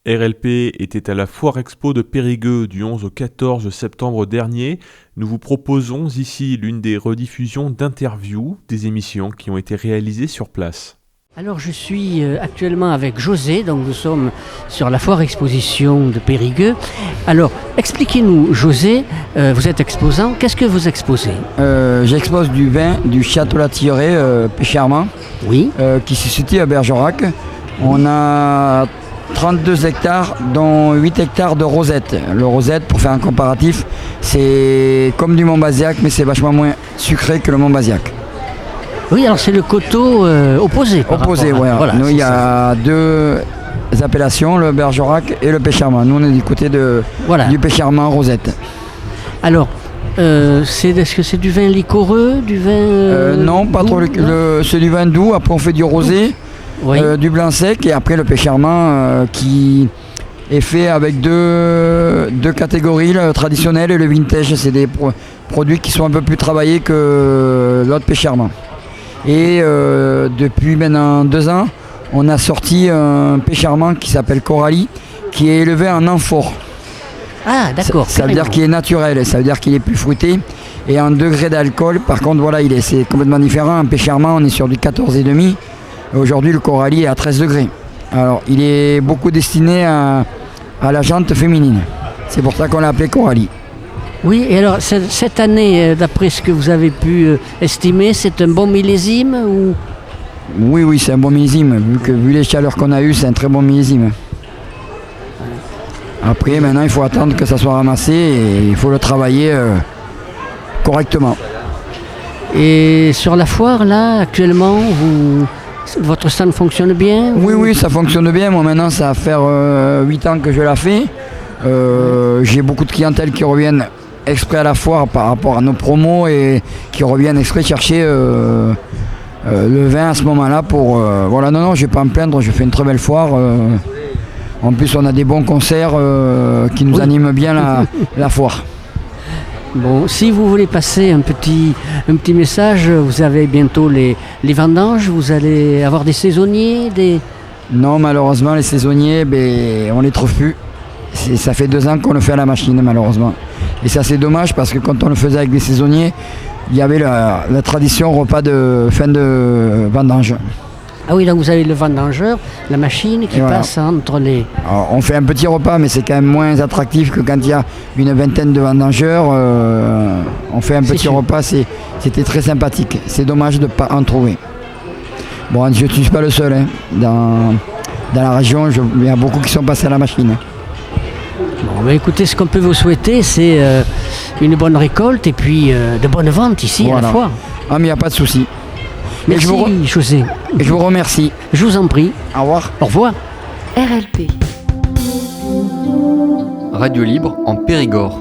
RLP était à la Foire Expo de Périgueux du 11 au 14 septembre dernier. Nous vous proposons ici l'une des rediffusions d'interviews des émissions qui ont été réalisées sur place. Alors je suis actuellement avec José, donc nous sommes sur la Foire Exposition de Périgueux. Alors expliquez-nous José, vous êtes exposant, qu'est-ce que vous exposez ? J'expose du vin du Château La Tilleraie, Péchermans, Oui. qui se situe à Bergerac. On a 32 hectares, dont 8 hectares de rosette. Le rosette, pour faire un comparatif, c'est comme du Montbazillac, mais c'est vachement moins sucré que le Montbazillac. Oui, alors c'est le coteau opposé. Opposé, ouais. Voilà, nous, il y a deux appellations, le Bergerac et le Péchermans. Nous, on est du côté du Péchermans rosette. Alors, est-ce que c'est du vin liquoreux, du vin non, pas trop. C'est du vin doux. Après, on fait du rosé. Oui. Du blanc sec et après le Péchermans qui est fait avec deux catégories, le traditionnel et le vintage. C'est des produits qui sont un peu plus travaillés que l'autre Péchermans. Et depuis maintenant 2 ans, on a sorti un Péchermans qui s'appelle Coralie, qui est élevé en amphore. Ah d'accord. Ça veut dire qu'il est naturel, ça veut dire qu'il est plus fruité. Et en degré d'alcool, par contre, voilà, c'est complètement différent. Un Péchermans, on est sur du 14,5. Aujourd'hui, le Coralie est à 13 degrés. Alors, il est beaucoup destiné à la jante féminine. C'est pour ça qu'on l'a appelé Coralie. Oui, et alors, cette année, d'après ce que vous avez pu estimer, c'est un bon millésime ou... Oui, c'est un bon millésime. Vu les chaleurs qu'on a eues, c'est un très bon millésime. Après, maintenant, il faut attendre que ça soit ramassé et il faut le travailler correctement. Et sur la foire, là, actuellement, votre stand fonctionne bien ? Oui, ça fonctionne bien. Moi, maintenant, ça va faire 8 ans que je la fais. J'ai beaucoup de clientèle qui reviennent exprès à la foire par rapport à nos promos et qui reviennent exprès chercher le vin à ce moment-là. Non, je ne vais pas me plaindre. Je fais une très belle foire. En plus, on a des bons concerts qui nous animent bien la foire. Bon, si vous voulez passer un petit message, vous avez bientôt les vendanges, vous allez avoir des saisonniers, Non, malheureusement, les saisonniers, on les trouve plus. Ça fait 2 ans qu'on le fait à la machine, malheureusement. Et ça, c'est dommage parce que quand on le faisait avec des saisonniers, il y avait la tradition repas de fin de vendange. Ah oui, donc vous avez le vendangeur, la machine qui passe entre les... Alors, on fait un petit repas, mais c'est quand même moins attractif que quand il y a une vingtaine de vendangeurs. On fait un petit repas, c'était très sympathique. C'est dommage de ne pas en trouver. Bon, je ne suis pas le seul. Dans la région, il y a beaucoup qui sont passés à la machine. Bon, écoutez, ce qu'on peut vous souhaiter, c'est une bonne récolte et puis de bonnes ventes ici à la foire. Ah, mais il n'y a pas de souci. Merci, José. Et je vous remercie. Je vous en prie. Au revoir. Au revoir. RLP. Radio libre en Périgord.